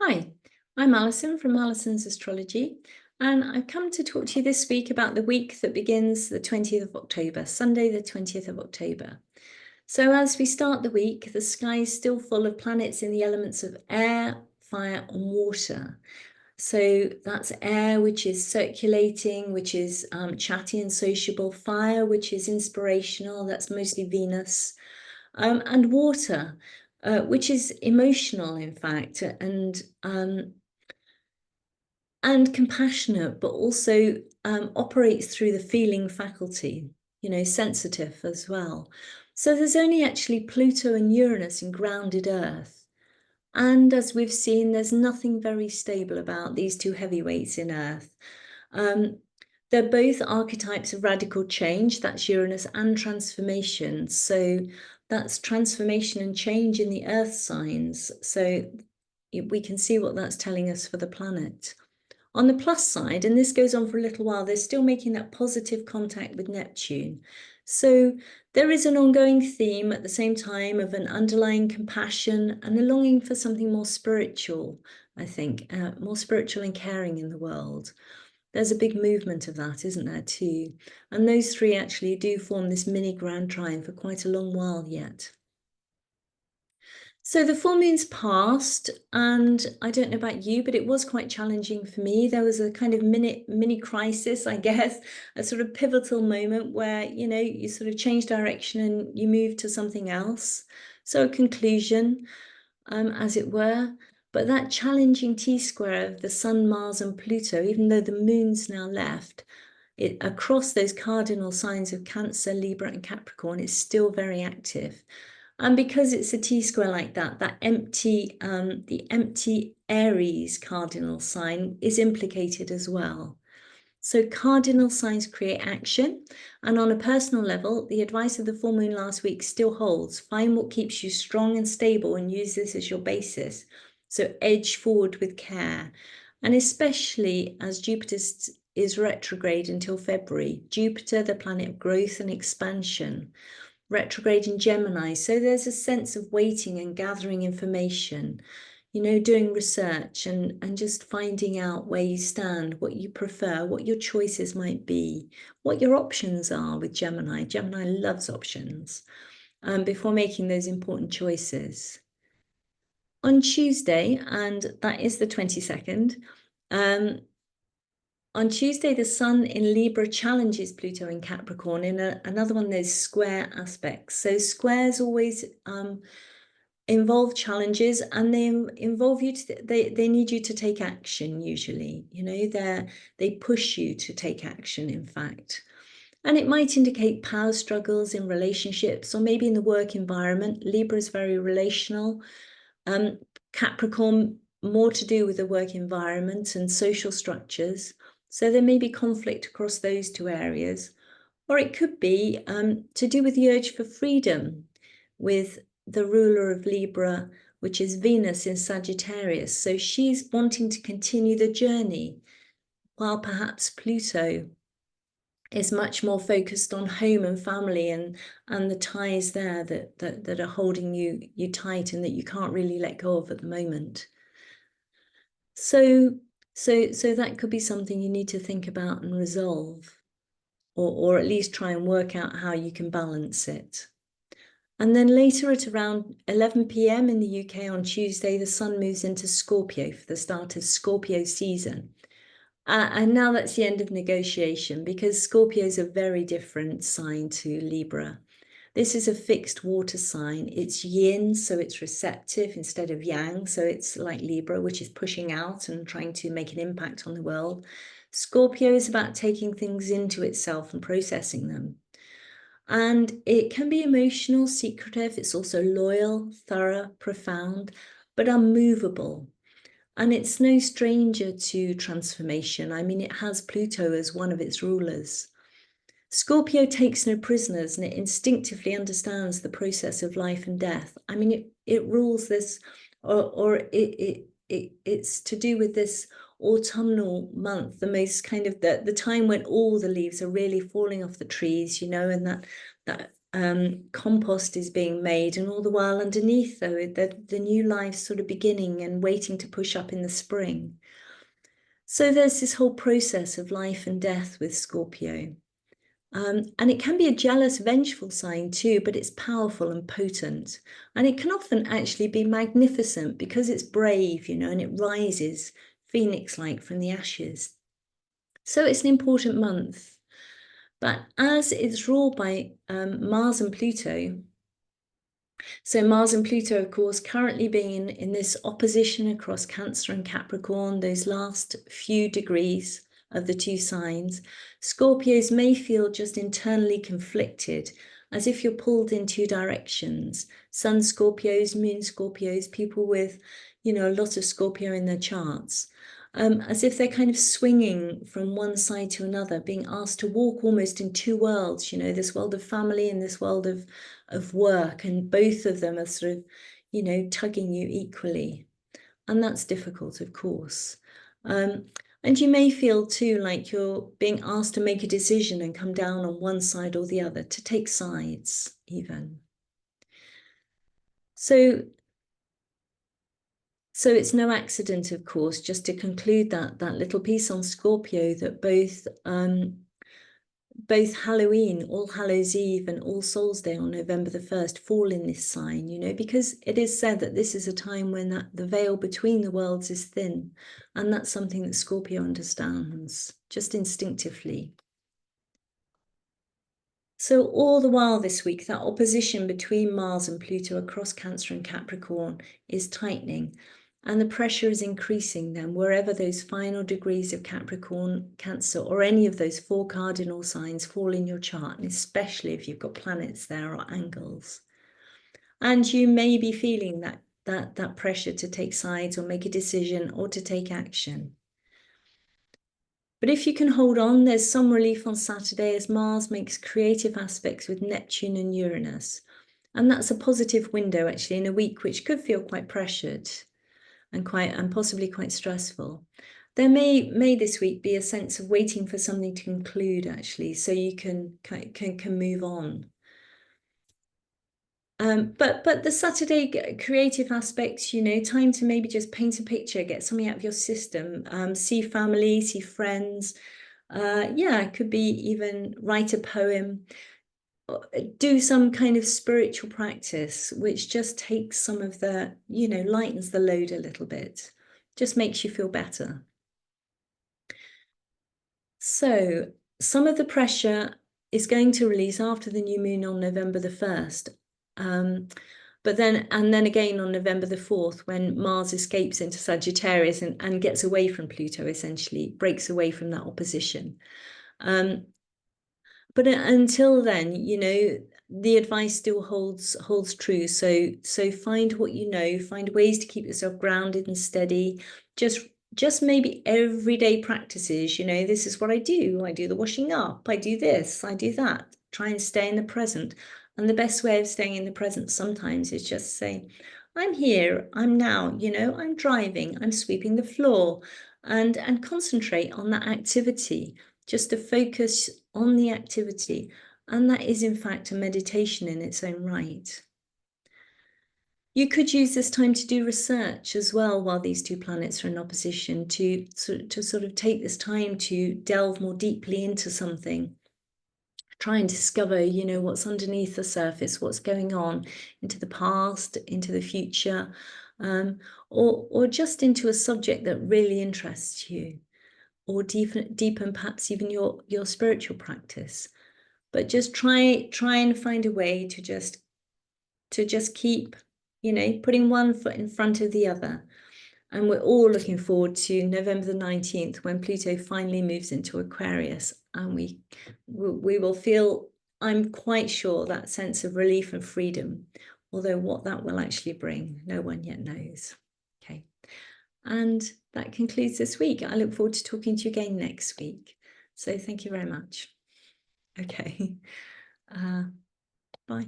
Hi, I'm Alison from Alison's Astrology, and I've come to talk to you this week about the week that begins the 20th of October, Sunday, the 20th of October. So as we start the week, the sky is still full of planets in the elements of air, fire, and water. So that's air, which is circulating, which is chatty and sociable, fire, which is inspirational, that's mostly Venus, and water, which is emotional, in fact, and compassionate, but also operates through the feeling faculty, sensitive as well. So there's only actually Pluto and Uranus in grounded Earth. And as we've seen, there's nothing very stable about these two heavyweights in Earth. They're both archetypes of radical change, that's Uranus, and transformation. So that's transformation and change in the Earth signs. So we can see what that's telling us for the planet. On the plus side, and this goes on for a little while, they're still making that positive contact with Neptune. So there is an ongoing theme at the same time of an underlying compassion and a longing for something more spiritual, I think, more spiritual and caring in the world. There's a big movement of that, isn't there, too? And those three actually do form this mini grand trine for quite a long while yet. So the full moon's passed, and I don't know about you, but it was quite challenging for me. There was a kind of mini crisis, I guess, a sort of pivotal moment where, you sort of change direction and you move to something else. So a conclusion, as it were. But that challenging T-square of the Sun, Mars, and Pluto, even though the moon's now left, it across those cardinal signs of Cancer, Libra, and Capricorn, it's still very active. And because it's a T-square like that, the empty Aries cardinal sign is implicated as well. So cardinal signs create action. And on a personal level, the advice of the full moon last week still holds. Find what keeps you strong and stable and use this as your basis. So edge forward with care. And especially as Jupiter is retrograde until February. Jupiter, the planet of growth and expansion, retrograde in Gemini. So there's a sense of waiting and gathering information, doing research and just finding out where you stand, what you prefer, what your choices might be, what your options are with Gemini. Gemini loves options before making those important choices. On Tuesday, and that is the 22nd, on Tuesday, the Sun in Libra challenges Pluto in Capricorn in another one of those square aspects. So squares always involve challenges, and they involve you to, they need you to take action usually. They push you to take action, in fact. And it might indicate power struggles in relationships or maybe in the work environment. Libra is very relational. Capricorn, more to do with the work environment and social structures. So there may be conflict across those two areas. Or it could be to do with the urge for freedom with the ruler of Libra, which is Venus in Sagittarius. So she's wanting to continue the journey, while perhaps Pluto is much more focused on home and family and the ties there that are holding you tight and that you can't really let go of at the moment. So that could be something you need to think about and resolve, or at least try and work out how you can balance it. And then later at around 11 p.m. in the UK on Tuesday, the Sun moves into Scorpio for the start of Scorpio season. And now that's the end of negotiation, because Scorpio is a very different sign to Libra. This is a fixed water sign. It's yin, so it's receptive instead of yang. So it's like Libra, which is pushing out and trying to make an impact on the world. Scorpio is about taking things into itself and processing them. And it can be emotional, secretive. It's also loyal, thorough, profound, but unmovable. And it's no stranger to transformation. I mean, it has Pluto as one of its rulers. Scorpio takes no prisoners, and it instinctively understands the process of life and death. I mean, it rules this, or it's to do with this autumnal month, the most kind of the time when all the leaves are really falling off the trees, and compost is being made, and all the while underneath, though, the new life's sort of beginning and waiting to push up in the spring. So there's this whole process of life and death with Scorpio. And it can be a jealous, vengeful sign too, but it's powerful and potent. And it can often actually be magnificent because it's brave, you know, and it rises phoenix-like from the ashes. So it's an important month. But as it's ruled by Mars and Pluto, so Mars and Pluto, of course, currently being in this opposition across Cancer and Capricorn, those last few degrees of the two signs, Scorpios may feel just internally conflicted, as if you're pulled in two directions. Sun Scorpios, Moon Scorpios, people with, you know, a lot of Scorpio in their charts. As if they're kind of swinging from one side to another, being asked to walk almost in two worlds, you know, this world of family and this world of work, and both of them are sort of, you know, tugging you equally. And that's difficult, of course. And you may feel too like you're being asked to make a decision and come down on one side or the other, to take sides even. So it's no accident, of course, just to conclude that little piece on Scorpio, that both Halloween, All Hallows Eve, and All Souls Day on November the 1st fall in this sign, you know, because it is said that this is a time when the veil between the worlds is thin. And that's something that Scorpio understands just instinctively. So all the while this week, that opposition between Mars and Pluto across Cancer and Capricorn is tightening, and the pressure is increasing then wherever those final degrees of Capricorn, Cancer, or any of those 4 cardinal signs fall in your chart, and especially if you've got planets there or angles. And you may be feeling that pressure to take sides or make a decision or to take action. But if you can hold on, there's some relief on Saturday as Mars makes creative aspects with Neptune and Uranus. And that's a positive window actually in a week which could feel quite pressured and possibly quite stressful. There may this week be a sense of waiting for something to conclude actually, so you can move on. But the Saturday creative aspects, you know, time to maybe just paint a picture, get something out of your system, see family, see friends. Yeah, it could be even write a poem, do some kind of spiritual practice, which just takes some of the, you know, lightens the load a little bit, just makes you feel better. So some of the pressure is going to release after the new moon on November the 1st. But then again on November the 4th, when Mars escapes into Sagittarius and gets away from Pluto, essentially, breaks away from that opposition. But until then, you know, the advice still holds true. So find what you know, find ways to keep yourself grounded and steady. Just maybe everyday practices, you know, this is what I do. I do the washing up, I do this, I do that. Try and stay in the present. And the best way of staying in the present sometimes is just saying, I'm here, I'm now, you know, I'm driving, I'm sweeping the floor, and concentrate on that activity, just to focus on the activity. And that is in fact a meditation in its own right. You could use this time to do research as well while these two planets are in opposition, to sort of take this time to delve more deeply into something. Try and discover, you know, what's underneath the surface, what's going on, into the past, into the future, or just into a subject that really interests you, or deepen perhaps even your spiritual practice. But just try and find a way to just keep, you know, putting one foot in front of the other. And we're all looking forward to November the 19th, when Pluto finally moves into Aquarius, and we will feel, I'm quite sure, that sense of relief and freedom, although what that will actually bring, no one yet knows. Okay, and that concludes this week. I look forward to talking to you again next week. So thank you very much. Okay, bye.